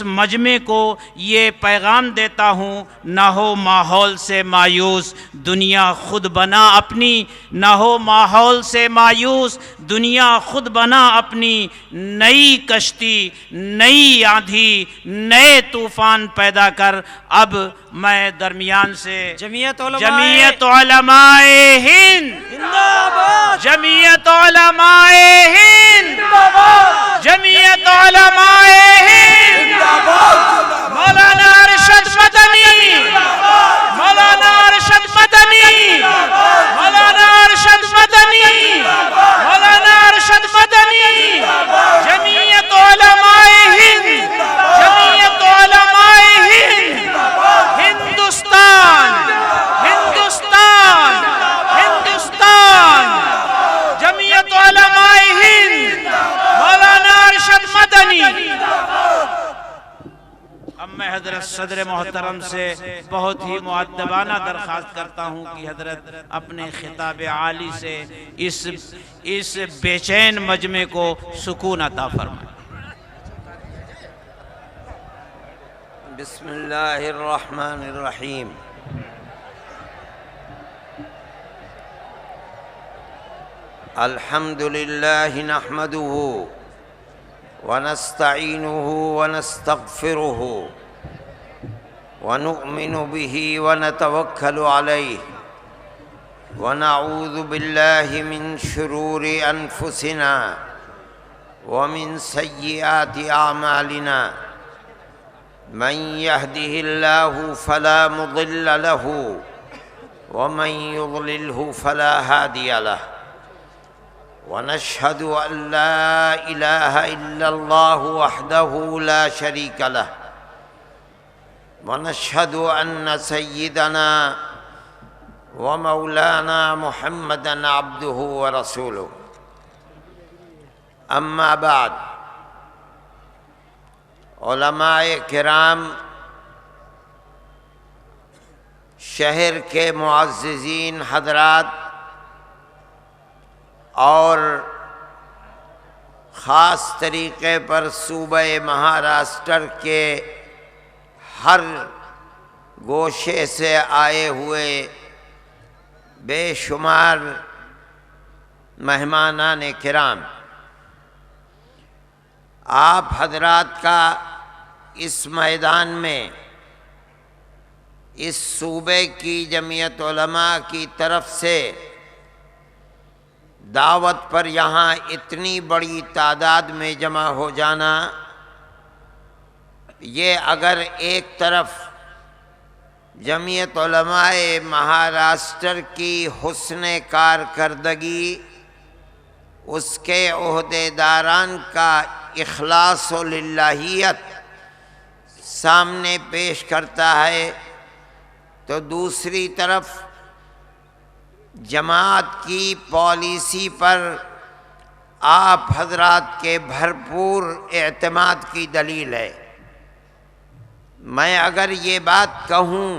مجمع کو یہ پیغام دیتا ہوں، نہ ہو ماحول سے مایوس، دنیا خود بنا اپنی، نہ ہو ماحول سے مایوس، دنیا خود بنا اپنی، نئی کشتی، نئی آندھی، نئے طوفان پیدا کر۔ اب میں درمیان سے جمعیت علماء ہند، جمعیت علماء ہند، جمعیت علماء ہند، مولانا ارشد مدنی، مولانا ارشد مدنی، مولانا ارشد مدنی، مولانا ارشد مدنی، جمعیت علماء ہند، جمعیت علماء ہند، ہندوستان، ہندوستان، ہندوستان، جمعیت علماء ہند، مولانا ارشد مدنی۔ اب میں حضرت صدر محترم سے بہت ہی مؤدبانہ درخواست کرتا ہوں کہ حضرت اپنے خطاب عالی سے اس بے چین مجمع کو سکون عطا فرمائیں۔ بسم اللہ الرحمن الرحیم۔ الحمد للہ نحمده ونستعینه ونستغفره ونؤمن به ونتوکل علیہ ونعوذ باللہ من شرور انفسنا ومن سیئات اعمالنا، من يهده الله فلا مضل له ومن يضلله فلا هادي له، ونشهد أن لا إله إلا الله وحده لا شريك له، ونشهد أن سيدنا ومولانا محمدا عبده ورسوله، أما بعد، علماء کرام، شہر کے معززین حضرات اور خاص طریقے پر صوبہ مہاراشٹر کے ہر گوشے سے آئے ہوئے بے شمار مہمانان کرام، آپ حضرات کا اس میدان میں اس صوبے کی جمعیت علماء کی طرف سے دعوت پر یہاں اتنی بڑی تعداد میں جمع ہو جانا، یہ اگر ایک طرف جمعیت علماء مہاراشٹر کی حسن کارکردگی، اس کے عہدیداران کا اخلاص و للہیت سامنے پیش کرتا ہے، تو دوسری طرف جماعت کی پالیسی پر آپ حضرات کے بھرپور اعتماد کی دلیل ہے۔ میں اگر یہ بات کہوں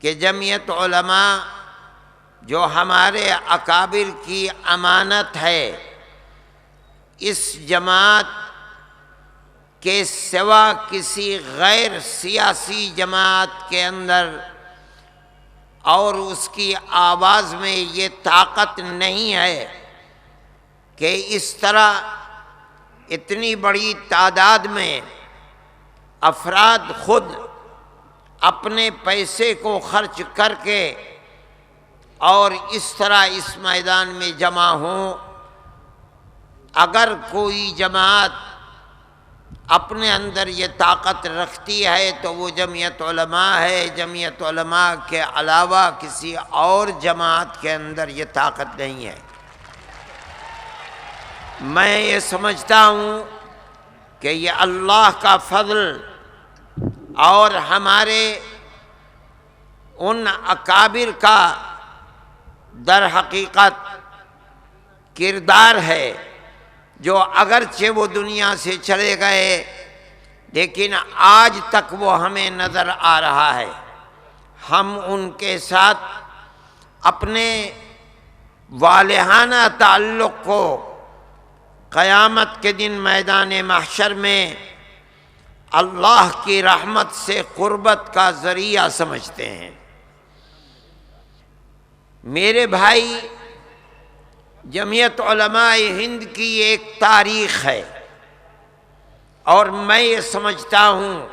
کہ جمعیت علماء جو ہمارے اکابر کی امانت ہے، اس جماعت کے سوا کسی غیر سیاسی جماعت کے اندر اور اس کی آواز میں یہ طاقت نہیں ہے کہ اس طرح اتنی بڑی تعداد میں افراد خود اپنے پیسے کو خرچ کر کے اور اس طرح اس میدان میں جمع ہوں۔ اگر کوئی جماعت اپنے اندر یہ طاقت رکھتی ہے تو وہ جمعیت علماء ہے، جمعیت علماء کے علاوہ کسی اور جماعت کے اندر یہ طاقت نہیں ہے۔ میں یہ سمجھتا ہوں کہ یہ اللہ کا فضل اور ہمارے ان اکابر کا در حقیقت کردار ہے جو اگرچہ وہ دنیا سے چلے گئے لیکن آج تک وہ ہمیں نظر آ رہا ہے۔ ہم ان کے ساتھ اپنے والہانہ تعلق کو قیامت کے دن میدان محشر میں اللہ کی رحمت سے قربت کا ذریعہ سمجھتے ہیں۔ میرے بھائی، جمعیت علماء ہند کی ایک تاریخ ہے، اور میں یہ سمجھتا ہوں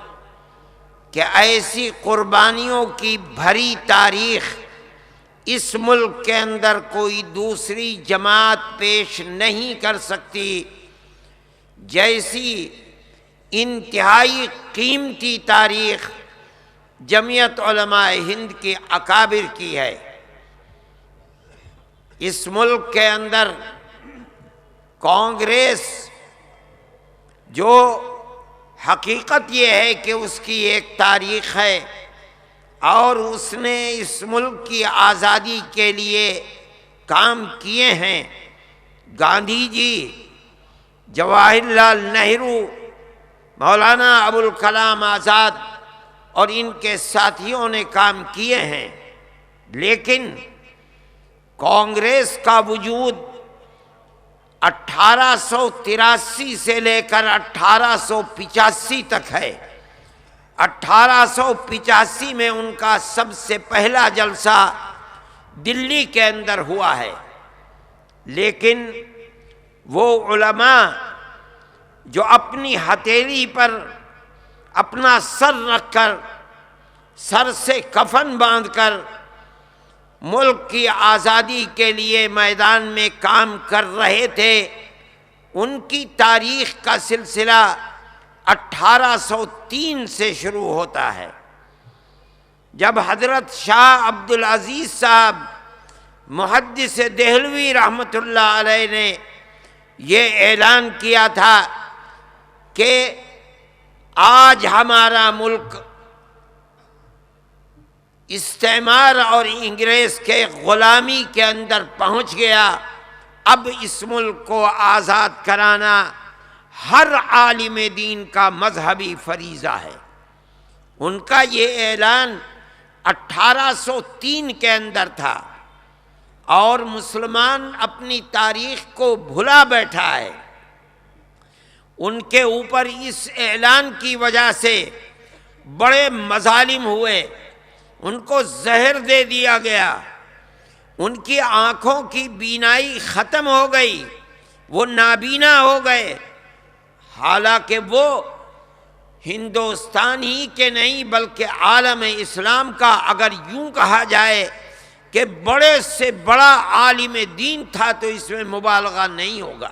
کہ ایسی قربانیوں کی بھری تاریخ اس ملک کے اندر کوئی دوسری جماعت پیش نہیں کر سکتی، جیسی انتہائی قیمتی تاریخ جمعیت علماء ہند کی اکابر کی ہے۔ اس ملک کے اندر کانگریس، جو حقیقت یہ ہے کہ اس کی ایک تاریخ ہے اور اس نے اس ملک کی آزادی کے لیے کام کیے ہیں۔ گاندھی جی، جواہر لال نہرو، مولانا ابوالکلام آزاد اور ان کے ساتھیوں نے کام کیے ہیں، لیکن کانگریس کا وجود 1883 سے لے کر 1885 تک ہے۔ 1885 میں ان کا سب سے پہلا جلسہ دلی کے اندر ہوا ہے، لیکن وہ علماء جو اپنی ہتھیلی پر اپنا سر رکھ کر، سر سے کفن باندھ کر ملک کی آزادی کے لیے میدان میں کام کر رہے تھے، ان کی تاریخ کا سلسلہ 1803 سے شروع ہوتا ہے، جب حضرت شاہ عبدالعزیز صاحب محدث دہلوی رحمۃ اللہ علیہ نے یہ اعلان کیا تھا کہ آج ہمارا ملک استعمار اور انگریز کے غلامی کے اندر پہنچ گیا، اب اس ملک کو آزاد کرانا ہر عالم دین کا مذہبی فریضہ ہے۔ ان کا یہ اعلان 1803 کے اندر تھا، اور مسلمان اپنی تاریخ کو بھلا بیٹھا ہے۔ ان کے اوپر اس اعلان کی وجہ سے بڑے مظالم ہوئے، ان کو زہر دے دیا گیا، ان کی آنکھوں کی بینائی ختم ہو گئی، وہ نابینا ہو گئے، حالانکہ وہ ہندوستان ہی کے نہیں بلکہ عالم اسلام کا اگر یوں کہا جائے کہ بڑے سے بڑا عالم دین تھا تو اس میں مبالغہ نہیں ہوگا۔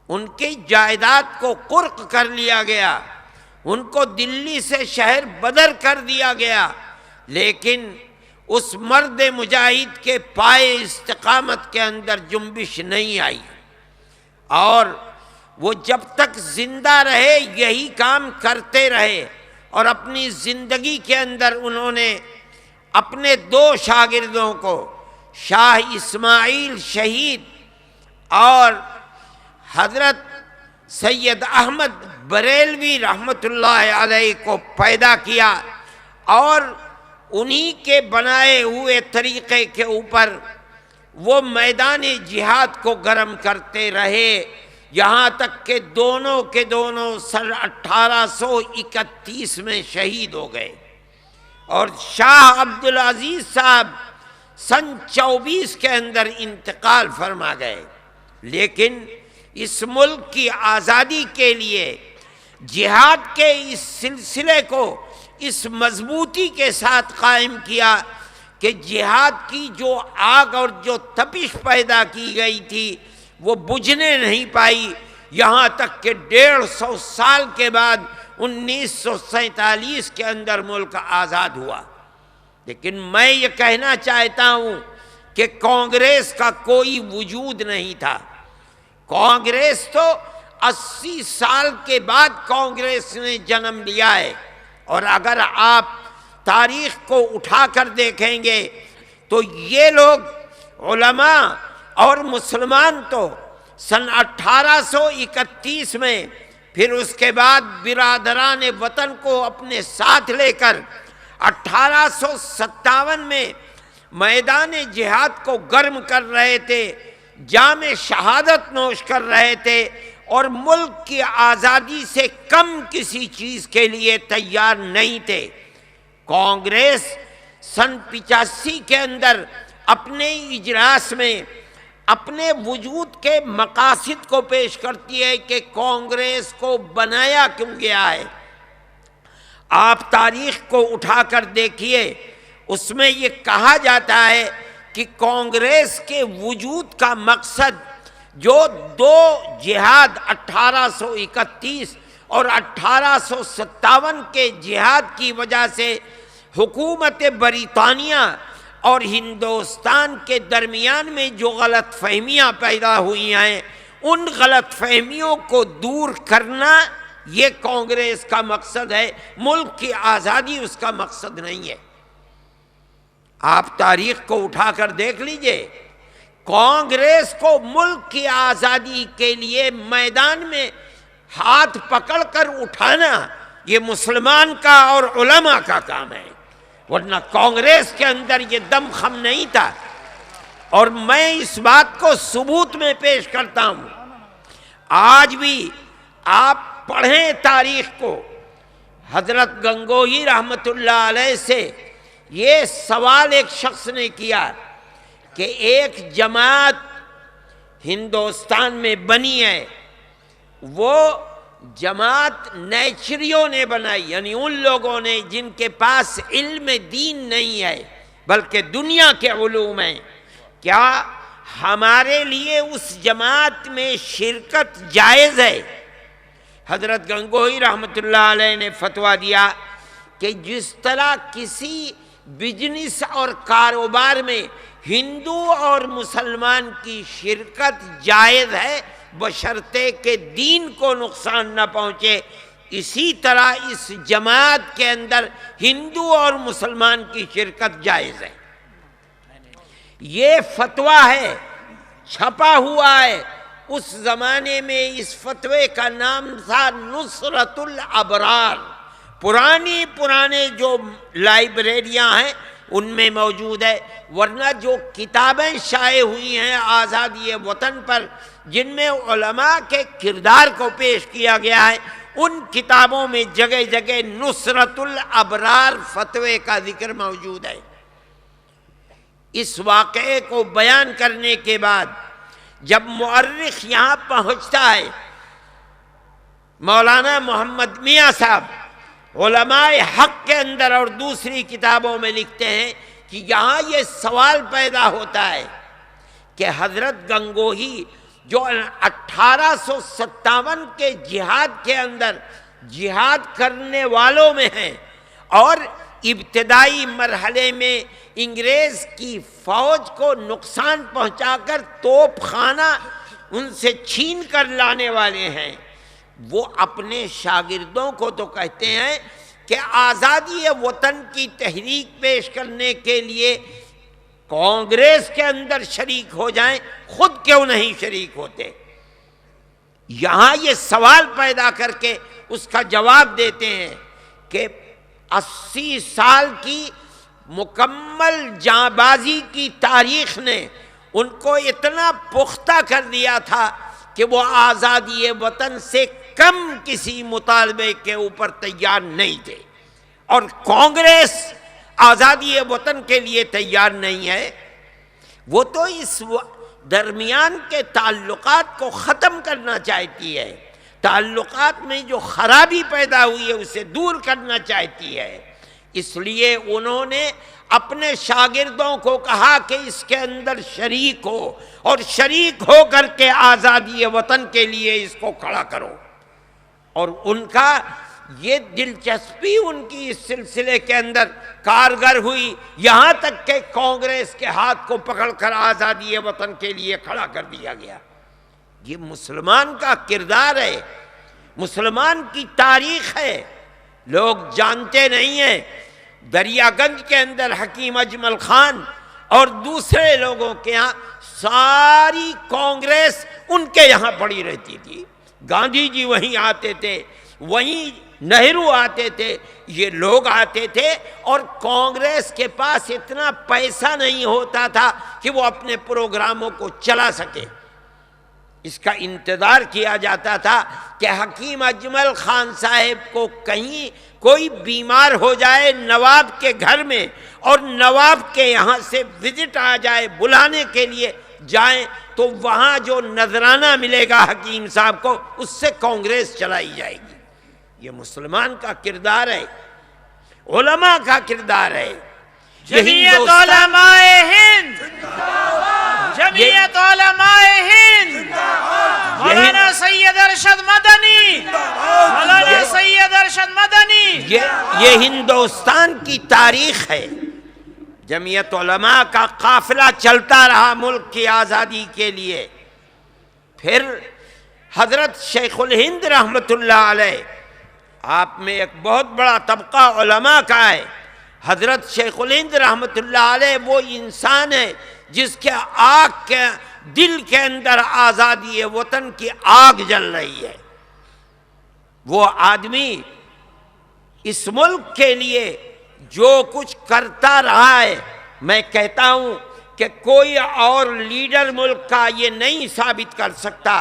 ان کی جائیداد کو قرق کر لیا گیا، ان کو دلی سے شہر بدر کر دیا گیا، لیکن اس مرد مجاہد کے پائے استقامت کے اندر جنبش نہیں آئی، اور وہ جب تک زندہ رہے یہی کام کرتے رہے، اور اپنی زندگی کے اندر انہوں نے اپنے 2 شاگردوں کو، شاہ اسماعیل شہید اور حضرت سید احمد بریلوی رحمۃ اللہ علیہ کو پیدا کیا، اور انہی کے بنائے ہوئے طریقے کے اوپر وہ میدان جہاد کو گرم کرتے رہے، یہاں تک کہ دونوں کے دونوں سن 1831 میں شہید ہو گئے، اور شاہ عبدالعزیز صاحب سن 24 کے اندر انتقال فرما گئے۔ لیکن اس ملک کی آزادی کے لیے جہاد کے اس سلسلے کو اس مضبوطی کے ساتھ قائم کیا کہ جہاد کی جو آگ اور جو تپش پیدا کی گئی تھی وہ بجھنے نہیں پائی، یہاں تک کہ 150 سال کے بعد 1947 کے اندر ملک آزاد ہوا۔ لیکن میں یہ کہنا چاہتا ہوں کہ کانگریس کا کوئی وجود نہیں تھا۔ کانگریس تو 80 سال کے بعد کانگریس نے جنم لیا ہے، اور اگر آپ تاریخ کو اٹھا کر دیکھیں گے تو یہ لوگ علماء اور مسلمان تو سن 1831 میں، پھر اس کے بعد برادران وطن کو اپنے ساتھ لے کر 1857 میں میدان جہاد کو گرم کر رہے تھے، جام شہادت نوش کر رہے تھے، اور ملک کی آزادی سے کم کسی چیز کے لیے تیار نہیں تھے۔ کانگریس سن 85 کے اندر اپنے اجلاس میں اپنے وجود کے مقاصد کو پیش کرتی ہے کہ کانگریس کو بنایا کیوں گیا ہے۔ آپ تاریخ کو اٹھا کر دیکھیے، اس میں یہ کہا جاتا ہے کہ کانگریس کے وجود کا مقصد جو دو جہاد 1831 اور 1857 کے جہاد کی وجہ سے حکومت برطانیہ اور ہندوستان کے درمیان میں جو غلط فہمیاں پیدا ہوئی ہیں، ان غلط فہمیوں کو دور کرنا یہ کانگریس کا مقصد ہے۔ ملک کی آزادی اس کا مقصد نہیں ہے۔ آپ تاریخ کو اٹھا کر دیکھ لیجئے، کانگریس کو ملک کی آزادی کے لیے میدان میں ہاتھ پکڑ کر اٹھانا یہ مسلمان کا اور علماء کا کام ہے، ورنہ کانگریس کے اندر یہ دم خم نہیں تھا۔ اور میں اس بات کو ثبوت میں پیش کرتا ہوں۔ آج بھی آپ پڑھیں تاریخ کو، حضرت گنگوہی رحمت اللہ علیہ سے یہ سوال ایک شخص نے کیا کہ ایک جماعت ہندوستان میں بنی ہے، وہ جماعت نیچریوں نے بنائی، یعنی ان لوگوں نے جن کے پاس علم دین نہیں ہے بلکہ دنیا کے علوم ہیں، کیا ہمارے لیے اس جماعت میں شرکت جائز ہے؟ حضرت گنگوہی رحمت اللہ علیہ نے فتویٰ دیا کہ جس طرح کسی بزنس اور کاروبار میں ہندو اور مسلمان کی شرکت جائز ہے بشرطے کہ دین کو نقصان نہ پہنچے، اسی طرح اس جماعت کے اندر ہندو اور مسلمان کی شرکت جائز ہے۔ یہ فتویٰ ہے، چھپا ہوا ہے۔ اس زمانے میں اس فتوے کا نام تھا نصرت الابرار۔ پرانے جو لائبریریاں ہیں ان میں موجود ہے، ورنہ جو کتابیں شائع ہوئی ہیں آزادی وطن پر جن میں علماء کے کردار کو پیش کیا گیا ہے، ان کتابوں میں جگہ جگہ نصرت الابرار فتوے کا ذکر موجود ہے۔ اس واقعے کو بیان کرنے کے بعد جب مورخ یہاں پہنچتا ہے، مولانا محمد میاں صاحب علماء حق کے اندر اور دوسری کتابوں میں لکھتے ہیں کہ یہاں یہ سوال پیدا ہوتا ہے کہ حضرت گنگوہی جو 1857 کے جہاد کے اندر جہاد کرنے والوں میں ہیں اور ابتدائی مرحلے میں انگریز کی فوج کو نقصان پہنچا کر توپ خانہ ان سے چھین کر لانے والے ہیں، وہ اپنے شاگردوں کو تو کہتے ہیں کہ آزادی وطن کی تحریک پیش کرنے کے لیے کانگریس کے اندر شریک ہو جائیں، خود کیوں نہیں شریک ہوتے؟ یہاں یہ سوال پیدا کر کے اس کا جواب دیتے ہیں کہ 80 سال کی مکمل جاں بازی کی تاریخ نے ان کو اتنا پختہ کر دیا تھا کہ وہ آزادی وطن سے کم کسی مطالبے کے اوپر تیار نہیں تھے، اور کانگریس آزادی وطن کے لیے تیار نہیں ہے۔ وہ تو اس درمیان کے تعلقات کو ختم کرنا چاہتی ہے، تعلقات میں جو خرابی پیدا ہوئی ہے اسے دور کرنا چاہتی ہے۔ اس لیے انہوں نے اپنے شاگردوں کو کہا کہ اس کے اندر شریک ہو، اور شریک ہو کر کے آزادی وطن کے لیے اس کو کھڑا کرو۔ اور ان کا یہ دلچسپی ان کی اس سلسلے کے اندر کارگر ہوئی، یہاں تک کہ کانگریس کے ہاتھ کو پکڑ کر آزادی وطن کے لیے کھڑا کر دیا گیا۔ یہ مسلمان کا کردار ہے، مسلمان کی تاریخ ہے، لوگ جانتے نہیں ہیں۔ دریا گنج کے اندر حکیم اجمل خان اور دوسرے لوگوں کے یہاں ساری کانگریس ان کے یہاں پڑی رہتی تھی، گاندھی جی وہیں آتے تھے، وہیں نہرو آتے تھے، یہ لوگ آتے تھے، اور کانگریس کے پاس اتنا پیسہ نہیں ہوتا تھا کہ وہ اپنے پروگراموں کو چلا سکے۔ اس کا انتظار کیا جاتا تھا کہ حکیم اجمل خان صاحب کو کہیں کوئی بیمار ہو جائے نواب کے گھر میں اور نواب کے یہاں سے وزٹ آ جائے، بلانے کے لیے جائیں، تو وہاں جو نذرانہ ملے گا حکیم صاحب کو اس سے کانگریس چلائی جائے گی۔ یہ مسلمان کا کردار ہے، علماء کا کردار ہے۔ جمعیت علماء ہند، جمعیت علماء ہند، مولانا سید ارشد مدنی، مولانا سید ارشد مدنی، یہ ہندوستان کی تاریخ ہے۔ جمعیت علماء کا قافلہ چلتا رہا ملک کی آزادی کے لیے۔ پھر حضرت شیخ الہند رحمۃ اللہ علیہ، آپ میں ایک بہت بڑا طبقہ علماء کا ہے۔ حضرت شیخ الہند رحمۃ اللہ علیہ وہ انسان ہے جس کے آگ کے دل کے اندر آزادی وطن کی آگ جل رہی ہے۔ وہ آدمی اس ملک کے لیے جو کچھ کرتا رہا ہے، میں کہتا ہوں کہ کوئی اور لیڈر ملک کا یہ نہیں ثابت کر سکتا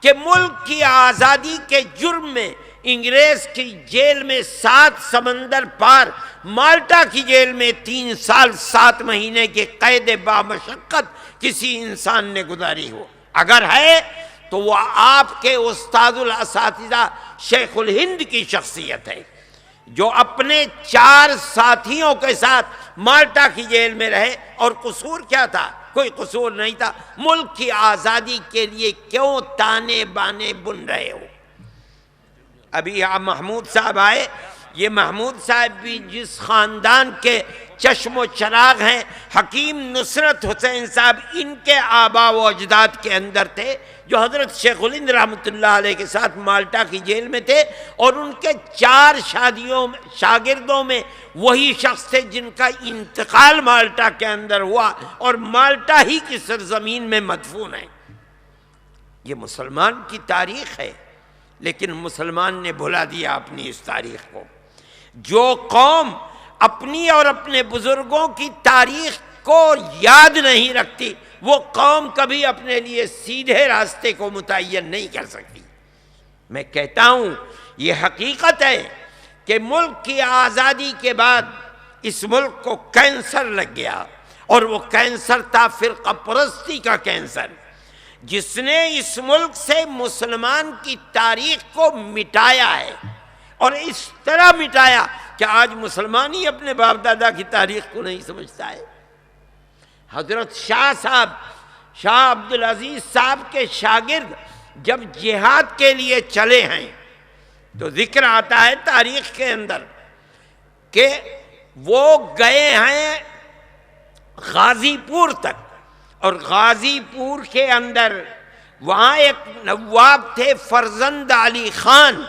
کہ ملک کی آزادی کے جرم میں انگریز کی جیل میں 7 سمندر پار، مالٹا کی جیل میں 3 سال 7 مہینے کی قید بامشقت کسی انسان نے گزاری ہو، اگر ہے تو وہ آپ کے استاد الاساتذہ شیخ الہند کی شخصیت ہے، جو اپنے 4 ساتھیوں کے ساتھ مالٹا کی جیل میں رہے۔ اور قصور کیا تھا؟ کوئی قصور نہیں تھا۔ ملک کی آزادی کے لیے کیوں تانے بانے بن رہے ہو؟ ابھی آپ محمود صاحب آئے، یہ محمود صاحب بھی جس خاندان کے چشم و چراغ ہیں، حکیم نصرت حسین صاحب ان کے آبا و اجداد کے اندر تھے، جو حضرت شیخ الہند رحمۃ اللہ علیہ کے ساتھ مالٹا کی جیل میں تھے، اور ان کے 4 شاگردوں میں وہی شخص تھے جن کا انتقال مالٹا کے اندر ہوا اور مالٹا ہی کی سرزمین میں مدفون ہے۔ یہ مسلمان کی تاریخ ہے، لیکن مسلمان نے بھلا دیا اپنی اس تاریخ کو۔ جو قوم اپنی اور اپنے بزرگوں کی تاریخ کو یاد نہیں رکھتی، وہ قوم کبھی اپنے لیے سیدھے راستے کو متعین نہیں کر سکتی۔ میں کہتا ہوں یہ حقیقت ہے کہ ملک کی آزادی کے بعد اس ملک کو کینسر لگ گیا، اور وہ کینسر تھا فرقہ پرستی کا کینسر، جس نے اس ملک سے مسلمان کی تاریخ کو مٹایا ہے، اور اس طرح مٹایا کہ آج مسلمان ہی اپنے باپ دادا کی تاریخ کو نہیں سمجھتا ہے۔ حضرت شاہ عبدالعزیز صاحب کے شاگرد جب جہاد کے لیے چلے ہیں تو ذکر آتا ہے تاریخ کے اندر کہ وہ گئے ہیں غازی پور تک، اور غازی پور کے اندر وہاں ایک نواب تھے فرزند علی خان،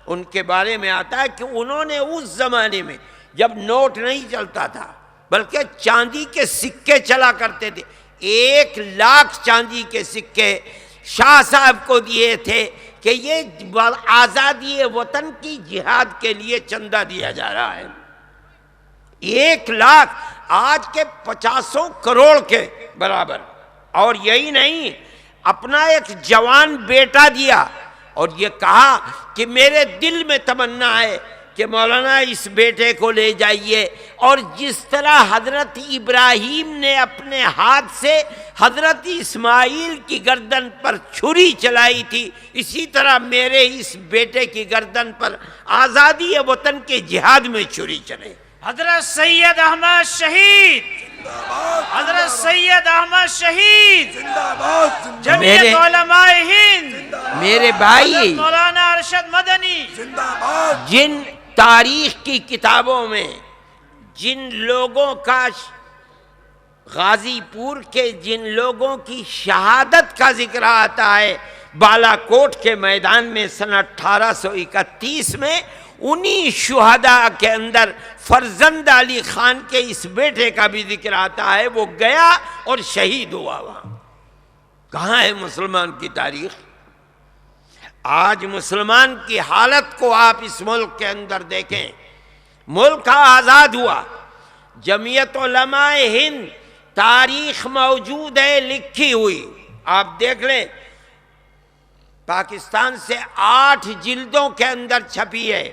ان کے بارے میں آتا ہے کہ انہوں نے اس زمانے میں جب نوٹ نہیں چلتا تھا بلکہ چاندی کے سکے چلا کرتے تھے، 1 لاکھ چاندی کے سکے شاہ صاحب کو دیے تھے کہ یہ آزادی وطن کی جہاد کے لیے چندہ دیا جا رہا ہے۔ 1 لاکھ آج کے 50 کروڑ کے برابر۔ اور یہی نہیں، اپنا ایک جوان بیٹا دیا اور یہ کہا کہ میرے دل میں تمنا ہے کہ مولانا اس بیٹے کو لے جائیے، اور جس طرح حضرت ابراہیم نے اپنے ہاتھ سے حضرت اسماعیل کی گردن پر چھری چلائی تھی، اسی طرح میرے اس بیٹے کی گردن پر آزادی وطن کے جہاد میں چھری چلے۔ حضرت سید احمد شہید، حضرت سید احمد شہید، جمعیت علماء ہند، میرے بھائی، مولانا ارشد مدنی، جن تاریخ کی کتابوں میں جن لوگوں کا غازی پور کے جن لوگوں کی شہادت کا ذکر آتا ہے بالا کوٹ کے میدان میں سن 1831 میں، انہی شہداء کے اندر فرزند علی خان کے اس بیٹے کا بھی ذکر آتا ہے، وہ گیا اور شہید ہوا وہاں۔ کہاں ہے مسلمان کی تاریخ؟ آج مسلمان کی حالت کو آپ اس ملک کے اندر دیکھیں، ملک آزاد ہوا، جمعیت علماء ہند تاریخ موجود ہے لکھی ہوئی، آپ دیکھ لیں پاکستان سے 8 جلدوں کے اندر چھپی ہے،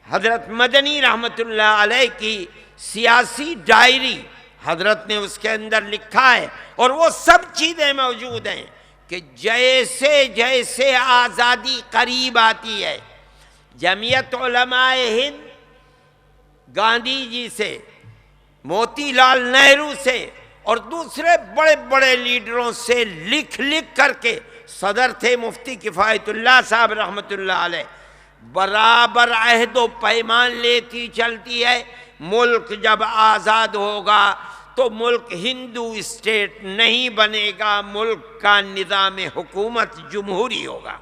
حضرت مدنی رحمت اللہ علیہ کی سیاسی ڈائری، حضرت نے اس کے اندر لکھا ہے، اور وہ سب چیزیں موجود ہیں کہ جیسے جیسے آزادی قریب آتی ہے، جمعیت علماء ہند گاندھی جی سے، موتی لال نہرو سے اور دوسرے بڑے بڑے لیڈروں سے لکھ لکھ کر کے، صدر تھے مفتی کفایت اللہ صاحب رحمۃ اللہ علیہ، برابر عہد و پیمان لیتی چلتی ہے، ملک جب آزاد ہوگا تو ملک ہندو اسٹیٹ نہیں بنے گا، ملک کا نظام حکومت جمہوری ہوگا۔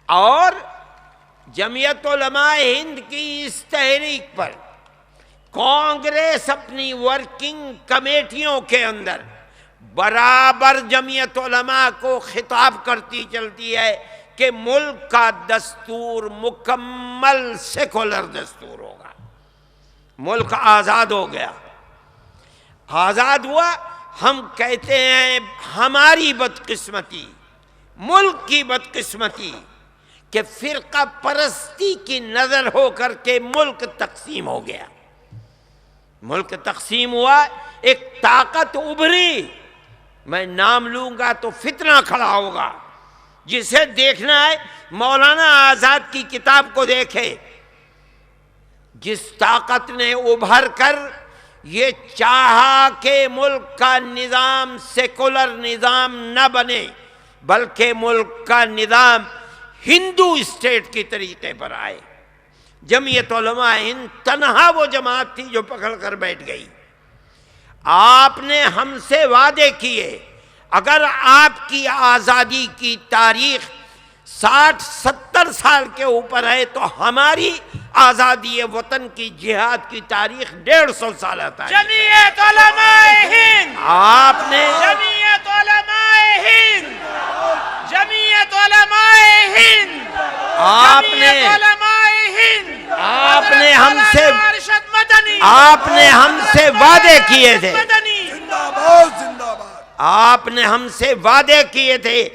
اور جمعیت علماء ہند کی اس تحریک پر کانگریس اپنی ورکنگ کمیٹیوں کے اندر برابر جمعیت علماء کو خطاب کرتی چلتی ہے کہ ملک کا دستور مکمل سیکولر دستور ہوگا۔ ملک آزاد ہو گیا، آزاد ہوا، ہم کہتے ہیں ہماری بدقسمتی، ملک کی بدقسمتی کہ فرقہ پرستی کی نظر ہو کر کے ملک تقسیم ہو گیا۔ ملک تقسیم ہوا، ایک طاقت ابھری، میں نام لوں گا تو فتنہ کھڑا ہوگا، جسے دیکھنا ہے مولانا آزاد کی کتاب کو دیکھے۔ جس طاقت نے ابھر کر یہ چاہا کہ ملک کا نظام سیکولر نظام نہ بنے، بلکہ ملک کا نظام ہندو اسٹیٹ کی طریقے پر آئے۔ جمعیت علماء ہند تنہا وہ جماعت تھی جو پکڑ کر بیٹھ گئی۔ آپ نے ہم سے وعدے کیے، اگر آپ کی آزادی کی تاریخ 60-70 سال کے اوپر ہے تو ہماری آزادی وطن کی جہاد کی تاریخ 150 سال آتا ہے۔ جمعیت علماء ہند، آپ نے جمعیت علماء ہند، جمعیت علماء ہند، آپ نے جمعیت علماء ہند، آپ نے ہم سے مولانا ارشد مدنی، آپ نے ہم سے وعدے کیے تھے، مدنی، آپ نے ہم سے وعدے کیے تھے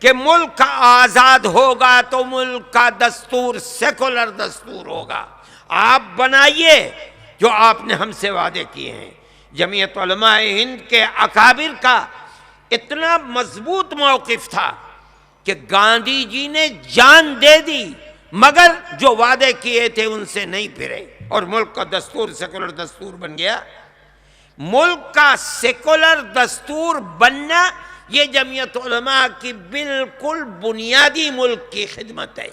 کہ ملک آزاد ہوگا تو ملک کا دستور سیکولر دستور ہوگا۔ آپ بنائیے جو آپ نے ہم سے وعدے کیے ہیں۔ جمعیت علماء ہند کے اکابر کا اتنا مضبوط موقف تھا کہ گاندھی جی نے جان دے دی، مگر جو وعدے کیے تھے ان سے نہیں پھرے، اور ملک کا دستور سیکولر دستور بن گیا۔ ملک کا سیکولر دستور بننا یہ جمعیت علماء کی بالکل بنیادی ملک کی خدمت ہے۔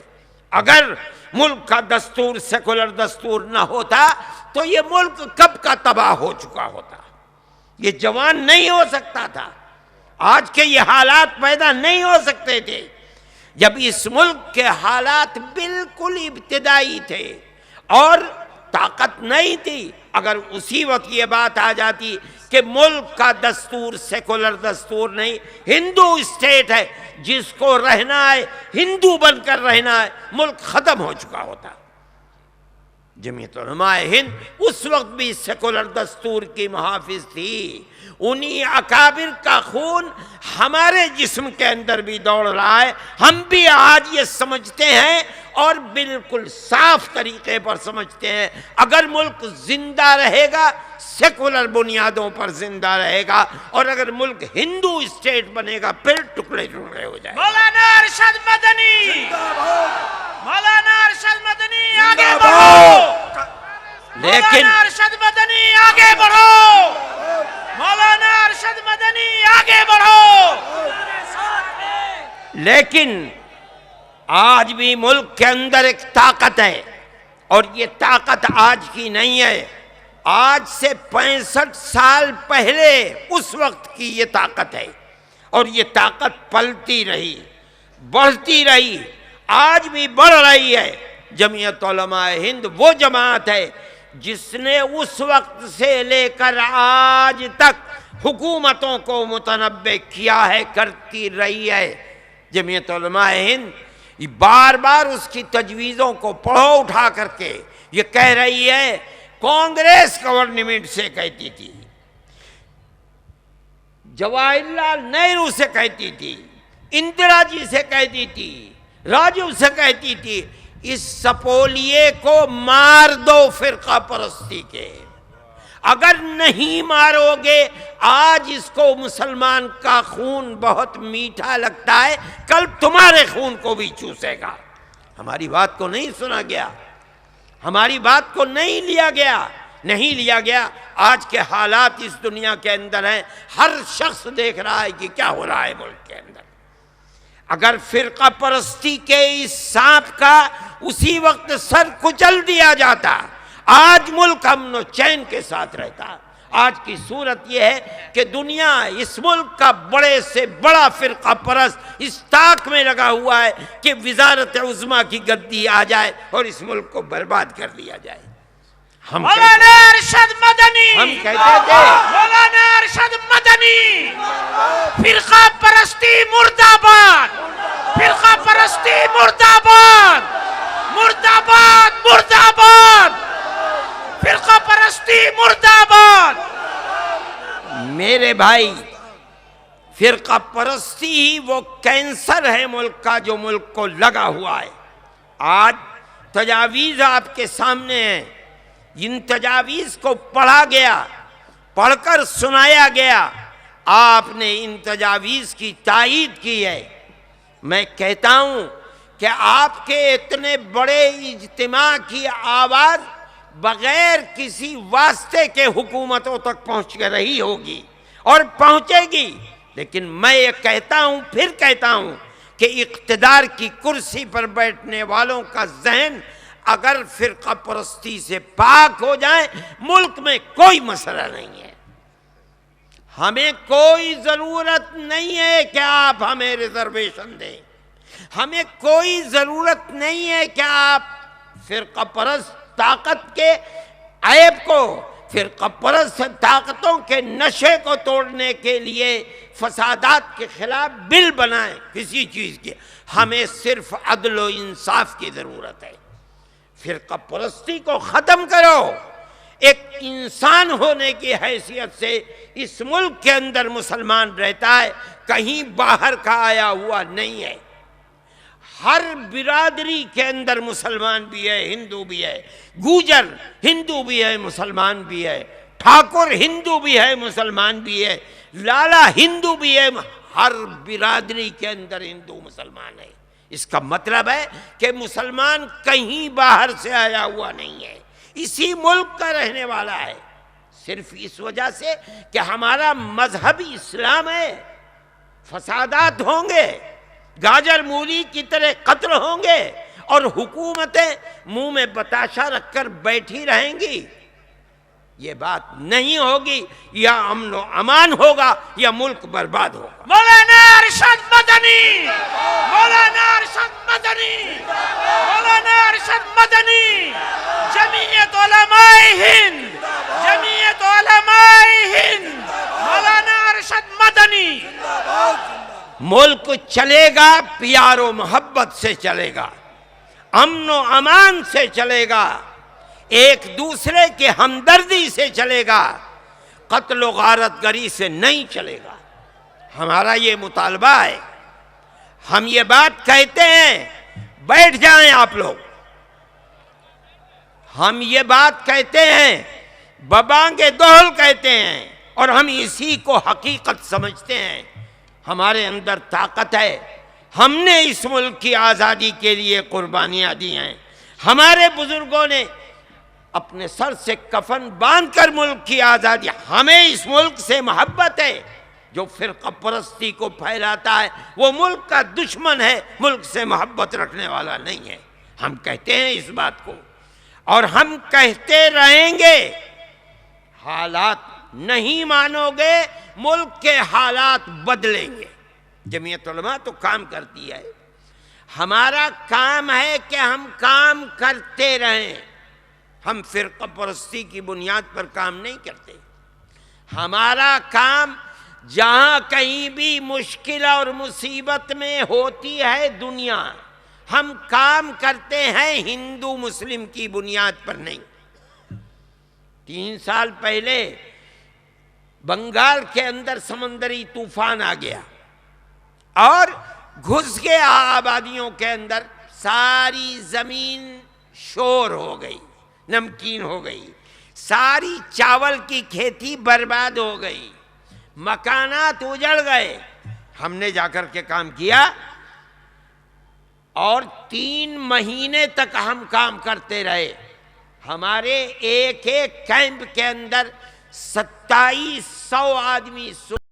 اگر ملک کا دستور سیکولر دستور نہ ہوتا تو یہ ملک کب کا تباہ ہو چکا ہوتا، یہ جوان نہیں ہو سکتا تھا، آج کے یہ حالات پیدا نہیں ہو سکتے تھے۔ جب اس ملک کے حالات بالکل ابتدائی تھے اور طاقت نہیں تھی، اگر اسی وقت یہ بات آ جاتی کہ ملک کا دستور سیکولر دستور نہیں، ہندو اسٹیٹ ہے، جس کو رہنا ہے ہندو بن کر رہنا ہے، ملک ختم ہو چکا ہوتا۔ جمعیت علماء ہند اس وقت بھی سیکولر دستور کی محافظ تھی۔ انہی اکابر کا خون ہمارے جسم کے اندر بھی دوڑ رہا ہے، ہم بھی آج یہ سمجھتے ہیں اور بالکل صاف طریقے پر سمجھتے ہیں، اگر ملک زندہ رہے گا سیکولر بنیادوں پر زندہ رہے گا، اور اگر ملک ہندو اسٹیٹ بنے گا پھر ٹکڑے ٹکڑے ہو جائے گا۔ مولانا ارشد مدنی، مولانا ارشد مدنی آگے بڑھو، لیکن مولانا ارشد مدنی آگے بڑھو، مولانا ارشد مدنی آگے بڑھو۔ لیکن آج بھی ملک کے اندر ایک طاقت ہے، اور یہ طاقت آج کی نہیں ہے، آج سے 65 سال پہلے اس وقت کی یہ طاقت ہے، اور یہ طاقت پلتی رہی، بڑھتی رہی، آج بھی بڑھ رہی ہے۔ جمعیت علماء ہند وہ جماعت ہے جس نے اس وقت سے لے کر آج تک حکومتوں کو متنبع کیا ہے، کرتی رہی ہے۔ جمعیت علماء ہند بار بار اس کی تجویزوں کو پڑھو اٹھا کر کے، یہ کہہ رہی ہے، کانگریس گورنمنٹ سے کہتی تھی، جواہر لال نہرو سے کہتی تھی، اندرا جی سے کہتی تھی، راجو سے کہتی تھی، اس سپولیے کو مار دو فرقہ پرستی کے، اگر نہیں مارو گے، آج اس کو مسلمان کا خون بہت میٹھا لگتا ہے، کل تمہارے خون کو بھی چوسے گا۔ ہماری بات کو نہیں سنا گیا، ہماری بات کو نہیں لیا گیا۔ آج کے حالات اس دنیا کے اندر ہیں، ہر شخص دیکھ رہا ہے کہ کیا ہو رہا ہے ملک کے اندر۔ اگر فرقہ پرستی کے اس سانپ کا اسی وقت سر کچل دیا جاتا، آج ملک امن و چین کے ساتھ رہتا۔ آج کی صورت یہ ہے کہ دنیا اس ملک کا بڑے سے بڑا فرقہ پرست اس طاق میں لگا ہوا ہے کہ وزارت عظمیٰ کی گدی آ جائے اور اس ملک کو برباد کر دیا جائے۔ مولانا ارشد مدنی، ہم کہتے تھے مولانا ارشد مدنی، فرقہ پرستی مرد آباد، فرقہ پرستی مرد آباد، مرد آباد، مرد آباد، فرقہ پرستی مرد آباد۔ میرے بھائی، فرقہ پرستی ہی وہ کینسر ہے ملک کا جو ملک کو لگا ہوا ہے۔ آج تجاویز آپ کے سامنے ہیں، ان تجاویز کو پڑھا گیا، پڑھ کر سنایا گیا، آپ نے ان تجاویز کی تائید کی ہے۔ میں کہتا ہوں کہ آپ کے اتنے بڑے اجتماع کی آواز بغیر کسی واسطے کے حکومتوں تک پہنچ رہی ہوگی اور پہنچے گی، لیکن میں یہ کہتا ہوں، پھر کہتا ہوں کہ اقتدار کی کرسی پر بیٹھنے والوں کا ذہن اگر فرقہ پرستی سے پاک ہو جائے، ملک میں کوئی مسئلہ نہیں ہے۔ ہمیں کوئی ضرورت نہیں ہے کہ آپ ہمیں ریزرویشن دیں، ہمیں کوئی ضرورت نہیں ہے کہ آپ فرقہ پرست طاقت کے عیب کو، فرقہ پرست طاقتوں کے نشے کو توڑنے کے لیے فسادات کے خلاف بل بنائیں کسی چیز کی۔ ہمیں صرف عدل و انصاف کی ضرورت ہے۔ فرقہ پرستی کو ختم کرو۔ ایک انسان ہونے کی حیثیت سے اس ملک کے اندر مسلمان رہتا ہے، کہیں باہر کا آیا ہوا نہیں ہے۔ ہر برادری کے اندر مسلمان بھی ہے، ہندو بھی ہے، گوجر ہندو بھی ہے، مسلمان بھی ہے، ٹھاکر ہندو بھی ہے، مسلمان بھی ہے، لالا ہندو بھی ہے، ہر برادری کے اندر ہندو مسلمان ہے۔ اس کا مطلب ہے کہ مسلمان کہیں باہر سے آیا ہوا نہیں ہے، اسی ملک کا رہنے والا ہے۔ صرف اس وجہ سے کہ ہمارا مذہب اسلام ہے، فسادات ہوں گے، گاجر مولی کی طرح قتل ہوں گے، اور حکومتیں منہ میں بتاشا رکھ کر بیٹھی رہیں گی۔ یہ بات نہیں ہوگی، یا امن و امان ہوگا یا ملک برباد ہوگا۔ مولانا ارشد مدنی، مولانا ارشد مدنی، مولانا ارشد مدنی، جمعیت علماء ہند، جمعیت علماء ہند، مولانا ارشد مدنی۔ ملک چلے گا پیار و محبت سے چلے گا، امن و امان سے چلے گا، ایک دوسرے کے ہمدردی سے چلے گا، قتل و غارت گری سے نہیں چلے گا۔ ہمارا یہ مطالبہ ہے، ہم یہ بات کہتے ہیں، بیٹھ جائیں آپ لوگ، ہم یہ بات کہتے ہیں، ببانگ دہل کہتے ہیں، اور ہم اسی کو حقیقت سمجھتے ہیں۔ ہمارے اندر طاقت ہے، ہم نے اس ملک کی آزادی کے لیے قربانیاں دی ہیں، ہمارے بزرگوں نے اپنے سر سے کفن باندھ کر ملک کی آزادی، ہمیں اس ملک سے محبت ہے۔ جو فرقہ پرستی کو پھیلاتا ہے وہ ملک کا دشمن ہے، ملک سے محبت رکھنے والا نہیں ہے۔ ہم کہتے ہیں اس بات کو، اور ہم کہتے رہیں گے۔ حالات نہیں مانو گے، ملک کے حالات بدلیں گے۔ جمعیت علماء تو کام کرتی ہے، ہمارا کام ہے کہ ہم کام کرتے رہیں، ہم فرقہ پرستی کی بنیاد پر کام نہیں کرتے۔ ہمارا کام جہاں کہیں بھی مشکل اور مصیبت میں ہوتی ہے دنیا، ہم کام کرتے ہیں ہندو مسلم کی بنیاد پر نہیں۔ 3 سال پہلے بنگال کے اندر سمندری طوفان آ گیا، اور گھس کے آبادیوں کے اندر ساری زمین شور ہو گئی، نمکین ہو گئی، ساری چاول کی کھیتی برباد ہو گئی، مکانات اجڑ گئے۔ ہم نے جا کر کے کام کیا اور 3 مہینے تک ہم کام کرتے رہے۔ ہمارے ایک ایک کیمپ کے اندر 2700 آدمی